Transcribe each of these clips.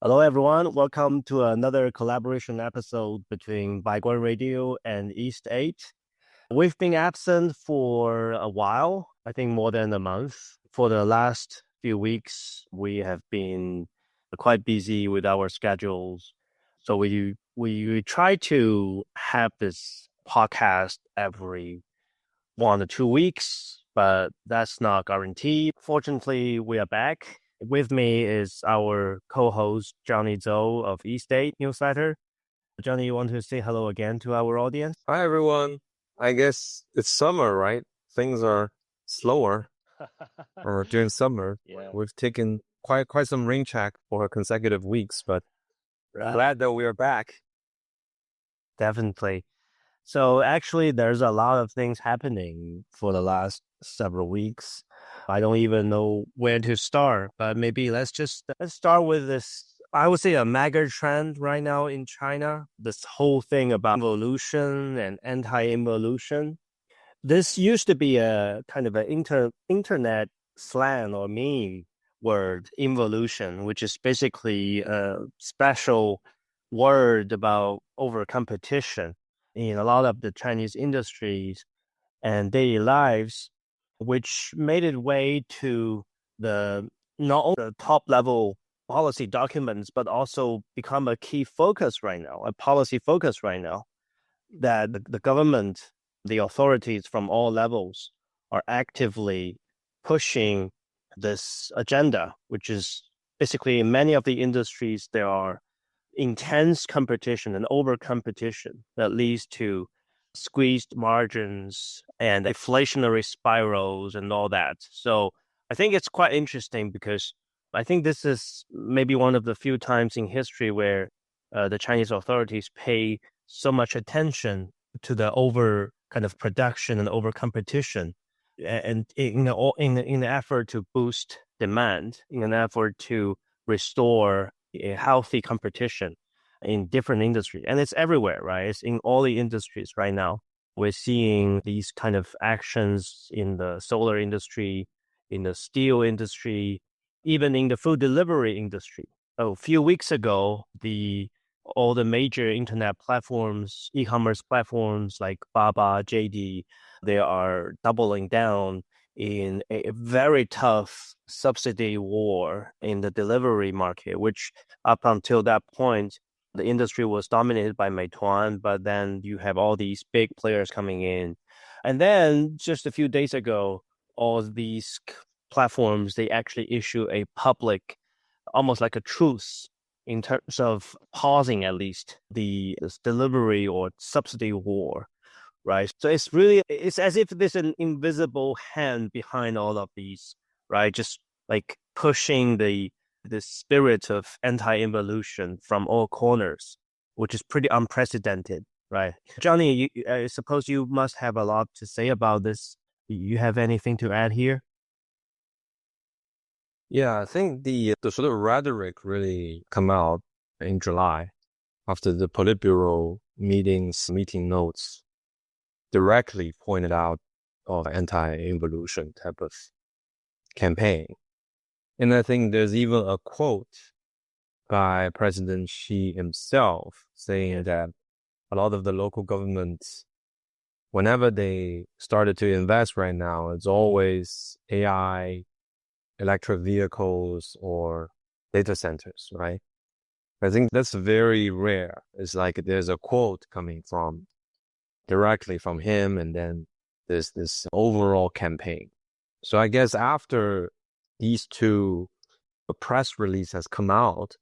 Hello, everyone. Welcome to another collaboration episode between Baiguan Radio and East 8. We've been absent for a while, I think more than a month. For the last few weeks, we have been quite busy with our schedules. So we try to have this podcast every 1 or 2 weeks, but that's not guaranteed. Fortunately, we are back. With me is our co-host, Johnny Zhou of eState newsletter. Johnny, you want to say hello again to our audience? Hi, everyone. I guess it's summer, right? Things are slower or during summer. Yeah. We've taken quite some rain check for consecutive weeks, but Right. glad that we are back. Definitely. So actually, there's a lot of things happening for the last several weeks. I don't even know where to start, but maybe let's start with this. I would say a mega trend right now in China, this whole thing about evolution and anti-involution. This used to be a kind of an internet slang or meme word, involution, which is basically a special word about over competition in a lot of the Chinese industries and daily lives, which made its way to the not only the top level policy documents, but also become a key focus right now, a policy focus right now, that the government, the authorities from all levels are actively pushing this agenda, which is basically in many of the industries, there are intense competition and over competition that leads to squeezed margins and deflationary spirals and all that. So I think it's quite interesting because I think this is maybe one of the few times in history where the Chinese authorities pay so much attention to the over kind of production and over competition, and in the effort to boost demand, in an effort to restore a healthy competition in different industries. And it's everywhere, right? It's in all the industries right now. We're seeing these kind of actions in the solar industry, in the steel industry, even in the food delivery industry. A few weeks ago, all the major internet platforms, e-commerce platforms like Baba, JD, they are doubling down in a very tough subsidy war in the delivery market, which up until that point, the industry was dominated by Meituan, but then you have all these big players coming in. And then just a few days ago, all these platforms, they actually issue a public, almost like a truce in terms of pausing at least this delivery or subsidy war, right? So it's as if there's an invisible hand behind all of these, right? Just like pushing the spirit of anti-involution from all corners, which is pretty unprecedented, right? Johnny, I suppose you must have a lot to say about this. You have anything to add here? Yeah, I think the sort of rhetoric really come out in July after the Politburo meeting notes directly pointed out of anti-involution type of campaign. And I think there's even a quote by President Xi himself saying that a lot of the local governments, whenever they started to invest right now, it's always AI, electric vehicles, or data centers, right? I think that's very rare. It's like there's a quote coming from directly from him, and then there's this overall campaign. So I guess after these two press release has come out,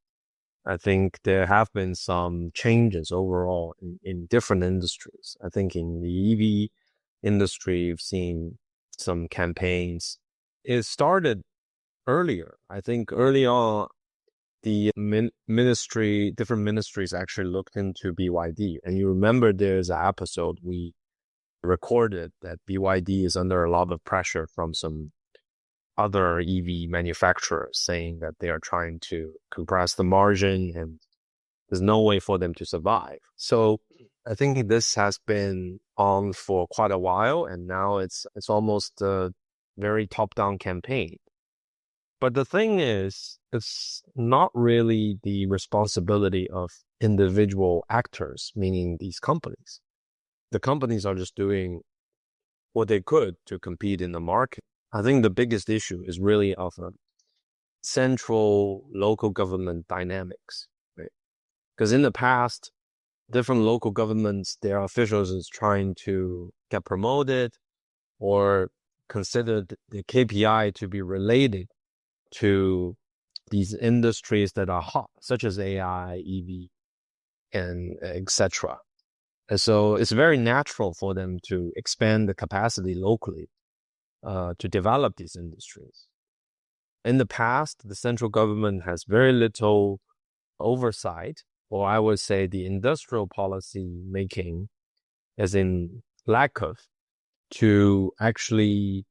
I think there have been some changes overall in different industries. I think in the EV industry, you've seen some campaigns. It started earlier. I think early on, the different ministries actually looked into BYD. And you remember there's an episode we recorded that BYD is under a lot of pressure from some other EV manufacturers saying that they are trying to compress the margin and there's no way for them to survive. So I think this has been on for quite a while, and now it's almost a very top-down campaign. But the thing is, it's not really the responsibility of individual actors, meaning these companies. The companies are just doing what they could to compete in the market. I think the biggest issue is really of a central local government dynamics, right? Because in the past, different local governments, their officials is trying to get promoted or considered the KPI to be related to these industries that are hot, such as AI, EV, and etc. And so it's very natural for them to expand the capacity locally to develop these industries. In the past, the central government has very little oversight, or I would say the industrial policy making, as in lack of, to actually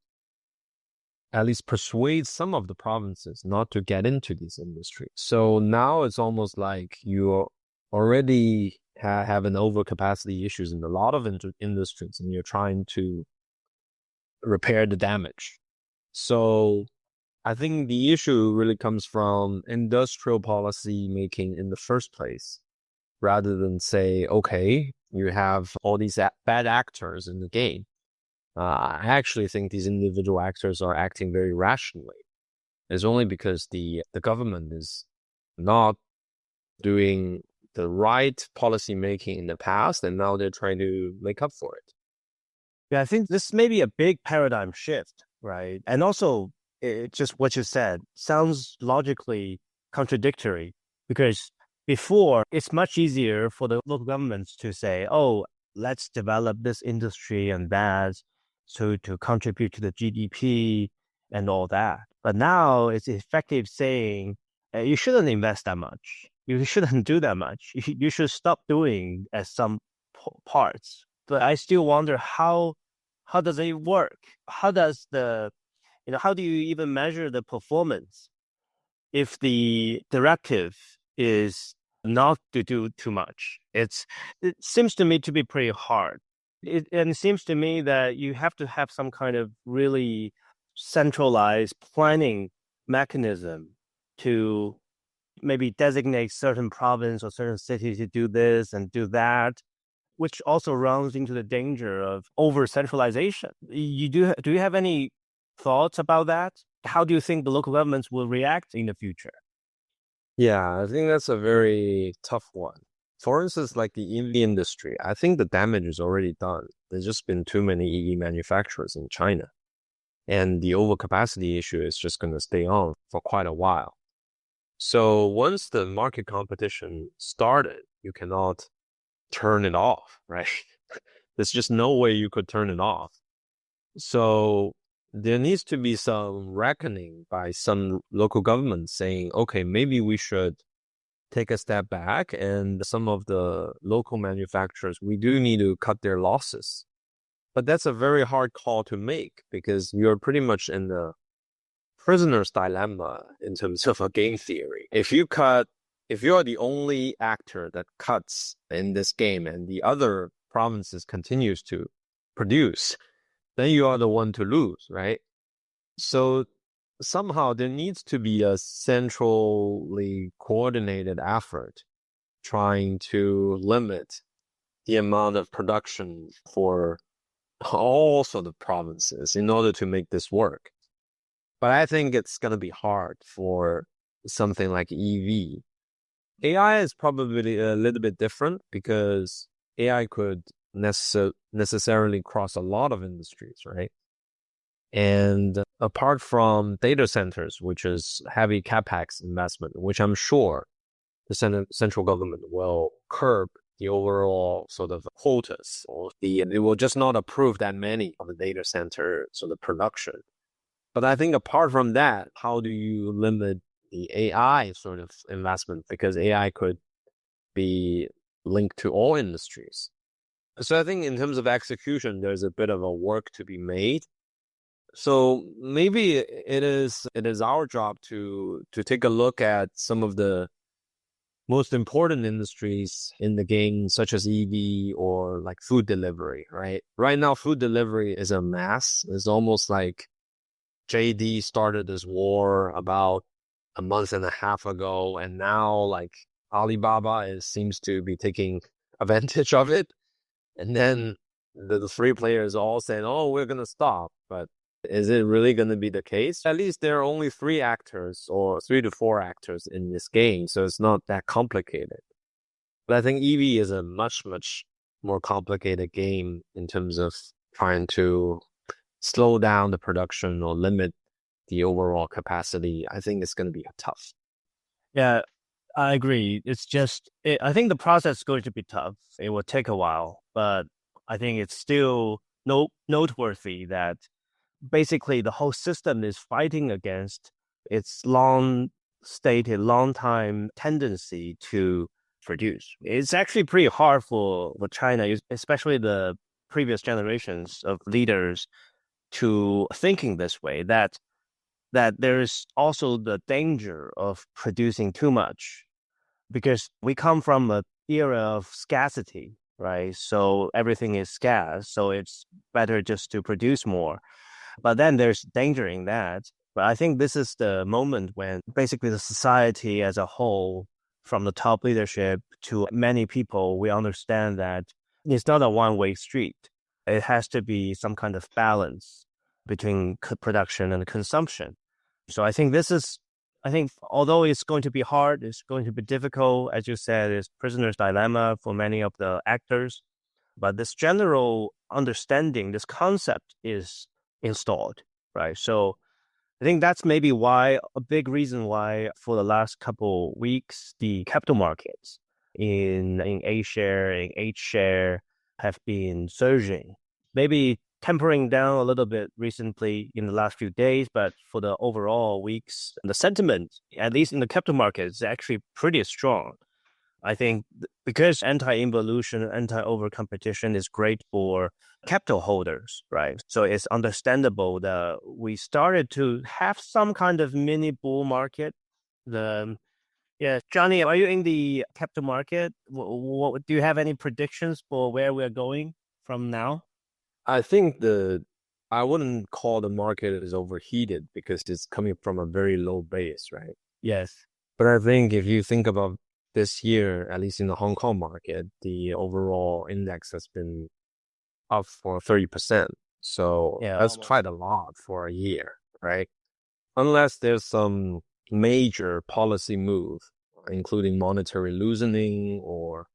at least persuade some of the provinces not to get into these industries. So now it's almost like you already have an overcapacity issues in a lot of industries, and you're trying to repair the damage. So I think the issue really comes from industrial policy making in the first place, rather than say, okay, you have all these bad actors in the game. I actually think these individual actors are acting very rationally. It's only because the government is not doing the right policy making in the past, and now they're trying to make up for it. Yeah, I think this may be a big paradigm shift, right? And also, just what you said sounds logically contradictory, because before, it's much easier for the local governments to say, oh, let's develop this industry and that, so to contribute to the GDP and all that. But now it's effective saying, you shouldn't invest that much. You shouldn't do that much. You should stop doing at some parts. But I still wonder how does it work? How does how do you even measure the performance if the directive is not to do too much? It seems to me to be pretty hard. And it seems to me that you have to have some kind of really centralized planning mechanism to maybe designate certain province or certain city to do this and do that, which also runs into the danger of over-centralization. Do you have any thoughts about that? How do you think the local governments will react in the future? Yeah, I think that's a very tough one. For instance, like the EV industry, I think the damage is already done. There's just been too many EV manufacturers in China. And the overcapacity issue is just going to stay on for quite a while. So once the market competition started, you cannot turn it off, right? There's just no way you could turn it off. So there needs to be some reckoning by some local government saying, okay, maybe we should take a step back, and some of the local manufacturers, we do need to cut their losses. But that's a very hard call to make, because you're pretty much in the prisoner's dilemma in terms of a game theory. If you are the only actor that cuts in this game and the other provinces continues to produce, then you are the one to lose, right? So somehow there needs to be a centrally coordinated effort trying to limit the amount of production for all sort of provinces in order to make this work. But I think it's going to be hard for something like EV. AI is probably a little bit different, because AI could necessarily cross a lot of industries, right? And apart from data centers, which is heavy capex investment, which I'm sure the central government will curb the overall sort of quotas, or it will just not approve that many of the data center sort of production. But I think apart from that, how do you limit the AI sort of investment? Because AI could be linked to all industries. So I think in terms of execution, there's a bit of a work to be made. So maybe it is our job to take a look at some of the most important industries in the game, such as EV or like food delivery, right? Right now, food delivery is a mess. It's almost like JD started this war about a month and a half ago, and now like Alibaba seems to be taking advantage of it. And then the three players all saying, "Oh, we're gonna stop." But is it really gonna be the case? At least there are only three actors or 3 to 4 actors in this game, so it's not that complicated. But I think EV is a much, much more complicated game in terms of trying to slow down the production or limit the overall capacity. I think it's going to be tough. Yeah, I agree. It's just, I think the process is going to be tough. It will take a while, but I think it's still noteworthy that basically the whole system is fighting against its long time tendency to produce. It's actually pretty hard for China, especially the previous generations of leaders, to thinking this way, that there is also the danger of producing too much, because we come from an era of scarcity, right? So everything is scarce, so it's better just to produce more. But then there's danger in that. But I think this is the moment when basically the society as a whole, from the top leadership to many people, we understand that it's not a one-way street. It has to be some kind of balance between production and consumption. So I think although it's going to be hard, it's going to be difficult, as you said, it's prisoner's dilemma for many of the actors. But this general understanding, this concept is installed, right? So I think that's maybe a big reason why for the last couple weeks, the capital markets in A share, in H share have been surging. Maybe tempering down a little bit recently in the last few days, but for the overall weeks, the sentiment, at least in the capital markets, is actually pretty strong. I think because anti-involution, anti-overcompetition is great for capital holders, right? So it's understandable that we started to have some kind of mini bull market. Johnny, are you in the capital market? What do you have any predictions for where we're going from now? I think I wouldn't call the market as overheated because it's coming from a very low base, right? Yes. But I think if you think about this year, at least in the Hong Kong market, the overall index has been up for 30%. So that's almost quite a lot for a year, right? Unless there's some major policy move, including monetary loosening, or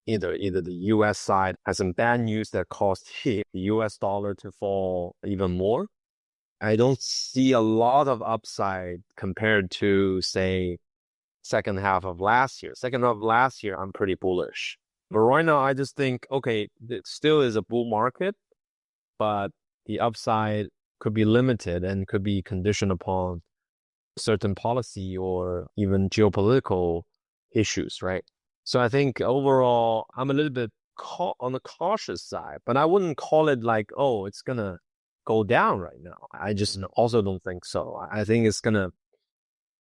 either the US side has some bad news that caused the US dollar to fall even more. I don't see a lot of upside compared to, say, second half of last year. Second half of last year, I'm pretty bullish. But right now, I just think, okay, it still is a bull market, but the upside could be limited and could be conditioned upon certain policy or even geopolitical issues, right? So I think overall, I'm a little bit on the cautious side, but I wouldn't call it like, oh, it's going to go down right now. I just also don't think so. I think it's going to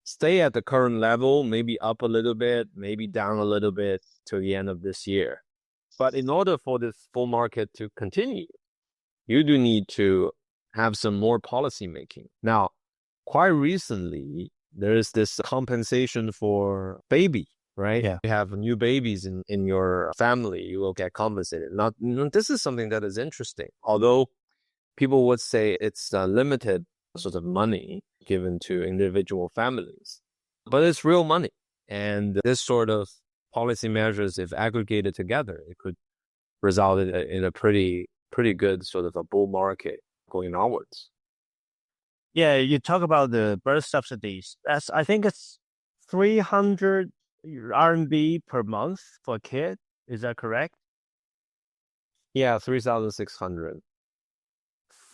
stay at the current level, maybe up a little bit, maybe down a little bit to the end of this year. But in order for this full market to continue, you do need to have some more policy making. Now, quite recently, there is this compensation for baby, right? Yeah. You have new babies in your family, you will get compensated. Now, this is something that is interesting. Although people would say it's limited sort of money given to individual families, but it's real money. And this sort of policy measures, if aggregated together, it could result in a pretty good sort of a bull market going onwards. Yeah, you talk about the birth subsidies. I think it's 300 RMB per month for a kid. Is that correct? Yeah, 3,600.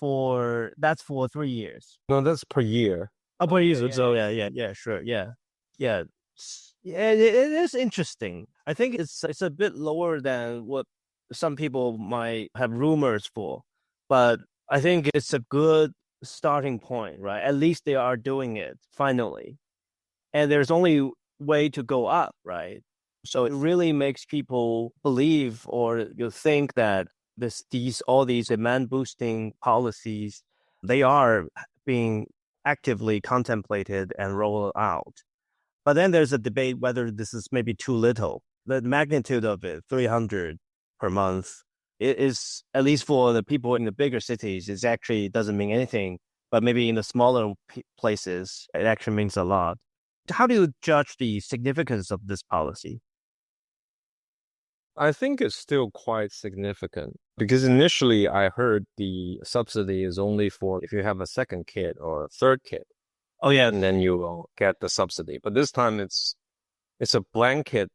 That's for 3 years. No, that's per year. Oh, per year. So yeah, sure, yeah. Yeah, it is interesting. I think it's a bit lower than what some people might have rumors for, but I think it's a good starting point, right? At least they are doing it finally, and there's only way to go up, right? So it really makes people believe, or you think that all these demand boosting policies, they are being actively contemplated and rolled out. But then there's a debate whether this is maybe too little. The magnitude of it, 300 per month, it is, at least for the people in the bigger cities, it actually doesn't mean anything. But maybe in the smaller places, it actually means a lot. How do you judge the significance of this policy? I think it's still quite significant because initially I heard the subsidy is only for if you have a second kid or a third kid. Oh, yeah. And then you will get the subsidy. But this time it's a blanket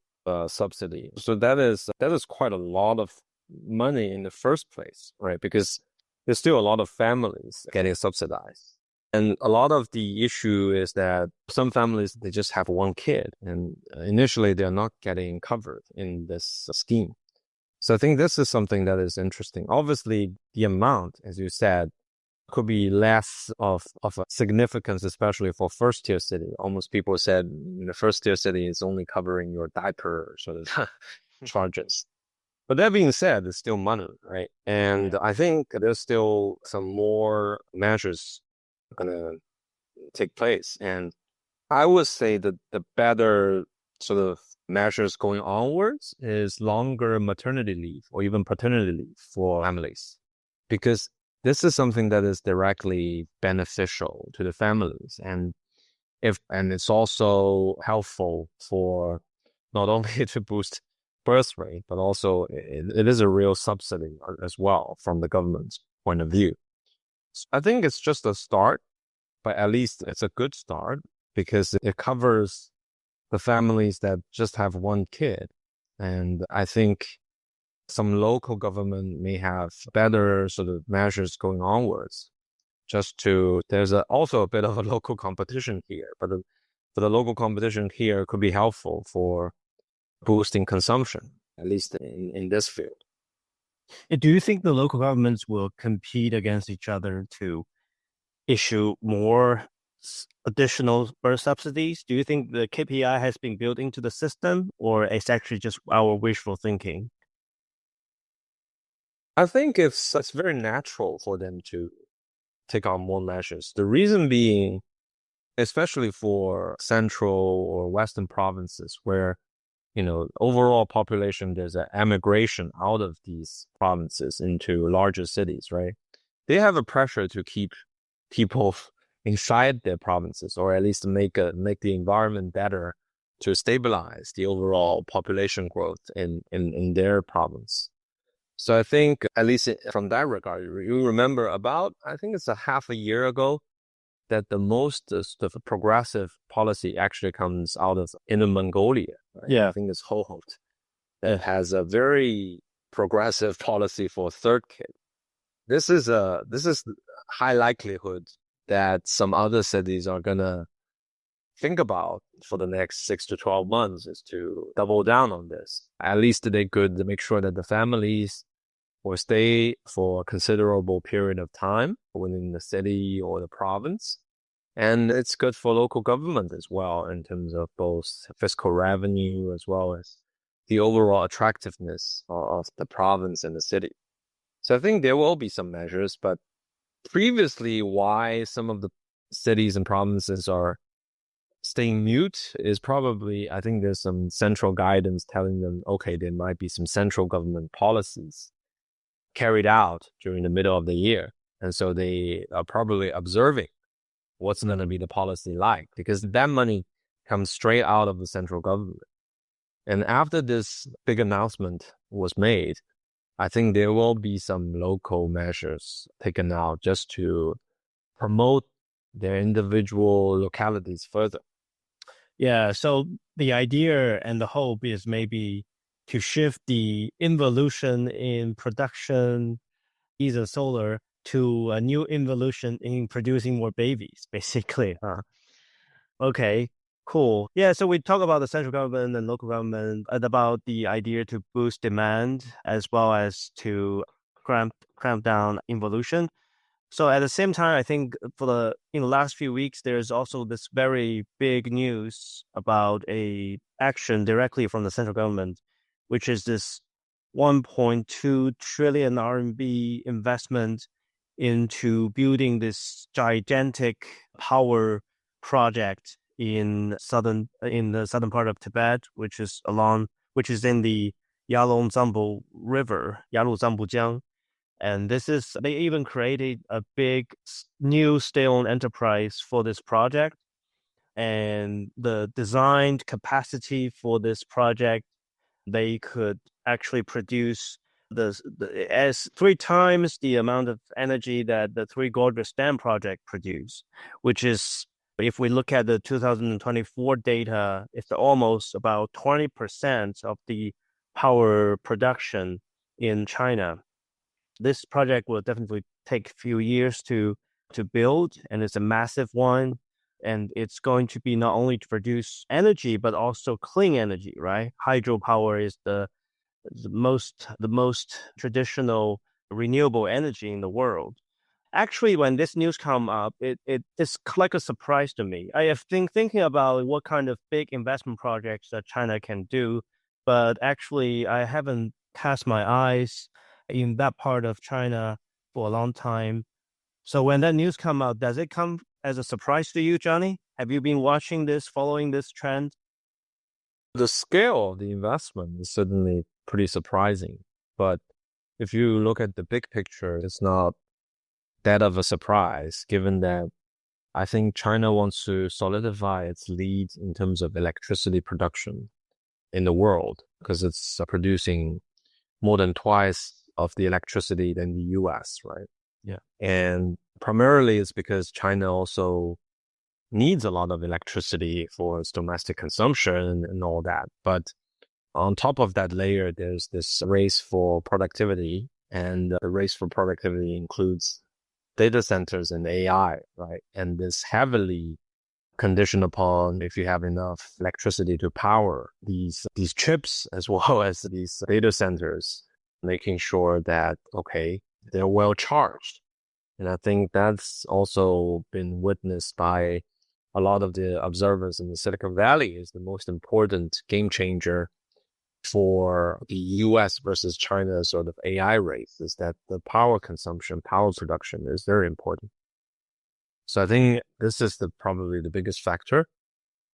subsidy. So that is quite a lot of money in the first place, right? Because there's still a lot of families getting subsidized. And a lot of the issue is that some families, they just have one kid and initially they're not getting covered in this scheme. So I think this is something that is interesting. Obviously, the amount, as you said, could be less of a significance, especially for first tier city. Almost people said the first tier city is only covering your diaper sort of charges. But that being said, it's still money, right? And I think there's still some more measures going to take place. And I would say that the better sort of measures going onwards is longer maternity leave or even paternity leave for families. Because this is something that is directly beneficial to the families. And it's also helpful for not only to boost birth rate, but also it is a real subsidy as well from the government's point of view. I think it's just a start, but at least it's a good start because it covers the families that just have one kid. And I think some local government may have better sort of measures going onwards. There's also a bit of a local competition here, but the local competition here could be helpful for boosting consumption, at least in this field. Do you think the local governments will compete against each other to issue more additional birth subsidies? Do you think the KPI has been built into the system, or it's actually just our wishful thinking? I think it's very natural for them to take on more measures. The reason being, especially for central or western provinces where, overall population, there's an emigration out of these provinces into larger cities, right? They have a pressure to keep people inside their provinces, or at least make the environment better to stabilize the overall population growth in their province. So I think, at least from that regard, you remember I think it's a half a year ago, that the most progressive policy actually comes out of Inner Mongolia. Right? Yeah. I think it's Hohhot. It has a very progressive policy for third kid. This is high likelihood that some other cities are gonna think about for the next 6 to 12 months is to double down on this. At least they could make sure that the families will stay for a considerable period of time within the city or the province. And it's good for local government as well in terms of both fiscal revenue as well as the overall attractiveness of the province and the city. So I think there will be some measures, but previously why some of the cities and provinces are staying mute is probably, I think there's some central guidance telling them, okay, there might be some central government policies carried out during the middle of the year. And so they are probably observing what's going to be the policy like, because that money comes straight out of the central government. And after this big announcement was made, I think there will be some local measures taken out just to promote their individual localities further. Yeah, so the idea and the hope is maybe to shift the involution in production, either solar, to a new involution in producing more babies, basically. Okay, cool. Yeah, so we talk about the central government and local government and about the idea to boost demand as well as to cramp down involution. So at the same time, I think in the last few weeks, there's also this very big news about a action directly from the central government, which is this 1.2 trillion RMB investment into building this gigantic power project in the southern part of Tibet, which is in the Yalong River, Yaluzambujiang. And they even created a big new state-owned enterprise for this project. And the designed capacity for this project, they could actually produce as 3 times the amount of energy that the Three Gorges Dam project produced, which is, if we look at the 2024 data, it's almost about 20% of the power production in China. This project will definitely take a few years to build, and it's a massive one. And it's going to be not only to produce energy, but also clean energy, right? Hydropower is the most traditional renewable energy in the world. Actually, when this news come up, it's like a surprise to me. I have been thinking about what kind of big investment projects that China can do, but actually I haven't cast my eyes in that part of China for a long time. So when that news come out, does it come as a surprise to you, Johnny? Have you been watching this, following this trend? The scale of the investment is certainly pretty surprising. But if you look at the big picture, it's not that of a surprise, given that I think China wants to solidify its lead in terms of electricity production in the world, because it's producing more than twice of the electricity than the US, right? Yeah. And primarily it's because China also needs a lot of electricity for its domestic consumption and all that. But on top of that layer, there's this race for productivity, and the race for productivity includes data centers and AI, right? And this heavily conditioned upon if you have enough electricity to power these chips as well as these data centers, making sure that, okay, they're well charged. And I think that's also been witnessed by a lot of the observers in the Silicon Valley is the most important game changer for the US versus China sort of AI race, is that the power consumption, power production is very important. So I think this is probably the biggest factor.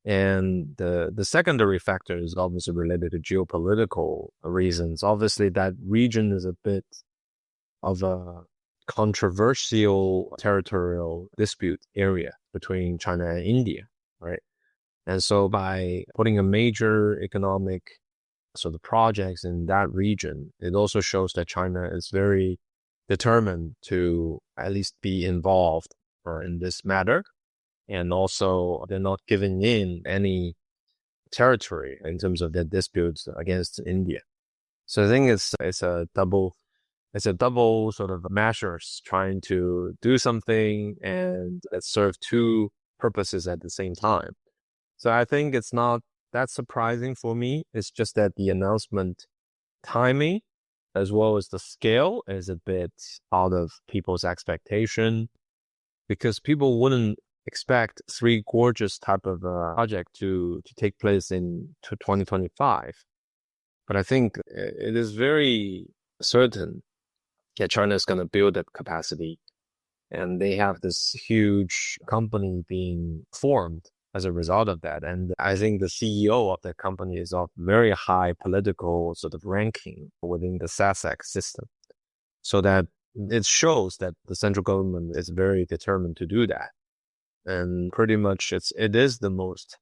And the secondary factor is obviously related to geopolitical reasons. Obviously, that region is a bit of a controversial territorial dispute area between China and India, right? And so by putting a major economic sort of projects in that region, it also shows that China is very determined to at least be involved in this matter. And also they're not giving in any territory in terms of their disputes against India. So I think it's a double sort of measures trying to do something and that serve two purposes at the same time. So I think it's not that surprising for me. It's just that the announcement timing as well as the scale is a bit out of people's expectation, because people wouldn't expect Three Gorges type of project to take place in 2025. But I think it is very certain that China is going to build that capacity. And they have this huge company being formed as a result of that. And I think the CEO of that company is of very high political sort of ranking within the SASAC system. So that it shows that the central government is very determined to do that. And pretty much it is the most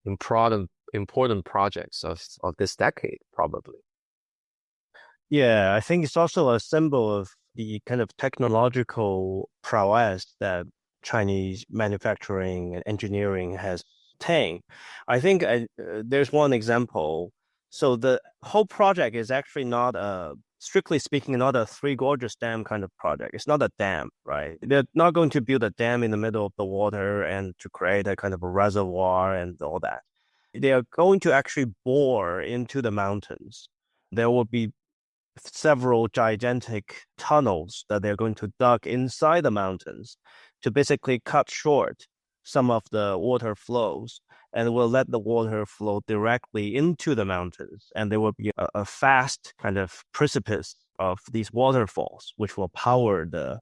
important projects of this decade, probably. Yeah, I think it's also a symbol of the kind of technological prowess that Chinese manufacturing and engineering has attained. I think there's one example. So the whole project is actually not strictly speaking, not a Three Gorges Dam kind of project. It's not a dam, right? They're not going to build a dam in the middle of the water and to create a kind of a reservoir and all that. They are going to actually bore into the mountains. There will be several gigantic tunnels that they're going to dug inside the mountains to basically cut short some of the water flows, and will let the water flow directly into the mountains. And there will be a fast kind of precipice of these waterfalls, which will power the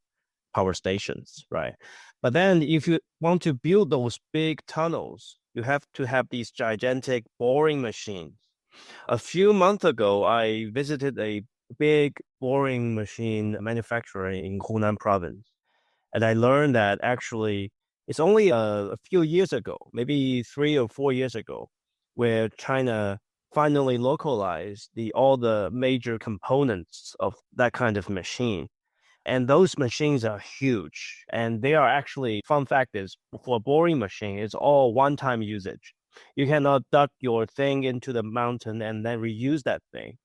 power stations, right? But then if you want to build those big tunnels, you have to have these gigantic boring machines. A few months ago, I visited a big boring machine manufacturer in Hunan province. And I learned that actually it's only a few years ago, maybe 3 or 4 years ago, where China finally localized all the major components of that kind of machine. And those machines are huge. And they are actually, fun fact is, for a boring machine, it's all one-time usage. You cannot duck your thing into the mountain and then reuse that thing.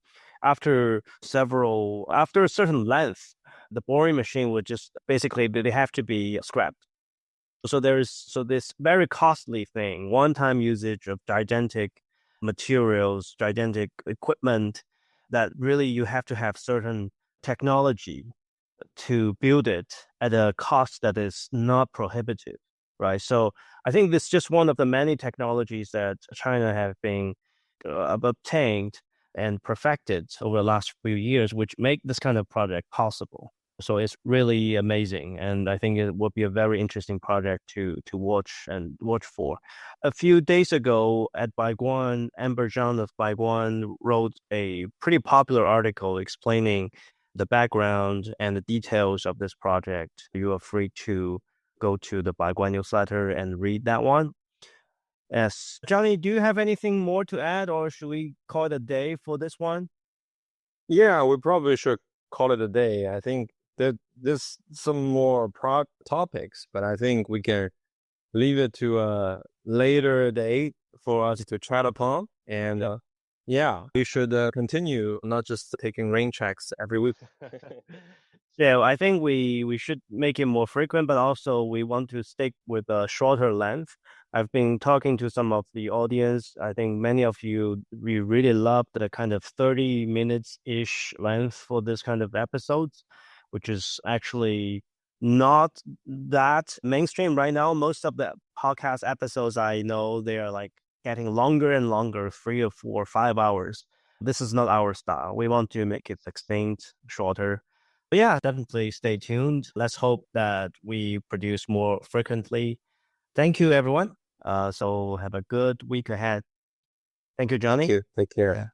After a certain length, the boring machine would just basically, they have to be scrapped. So this very costly thing, one-time usage of gigantic materials, gigantic equipment, that really you have to have certain technology to build it at a cost that is not prohibitive, right? So I think this is just one of the many technologies that China have been obtained and perfected over the last few years, which make this kind of project possible. So it's really amazing, and I think it will be a very interesting project to watch for. A few days ago at Baiguan, Amber Zhang of Baiguan wrote a pretty popular article explaining the background and the details of this project. You are free to go to the Baiguan newsletter and read that one. Yes. Johnny, do you have anything more to add, or should we call it a day for this one? Yeah, we probably should call it a day. I think there's some more topics, but I think we can leave it to a later date for us to chat upon. And yeah, we should continue, not just taking rain checks every week. Yeah, I think we should make it more frequent, but also we want to stick with a shorter length. I've been talking to some of the audience. I think many of you, we really love the kind of 30 minutes-ish length for this kind of episodes, which is actually not that mainstream right now. Most of the podcast episodes I know, they are like getting longer and longer, 3 or 4 or 5 hours. This is not our style. We want to make it succinct, shorter. But yeah, definitely stay tuned. Let's hope that we produce more frequently. Thank you, everyone. So have a good week ahead. Thank you, Johnny. Thank you. Take care. Yeah.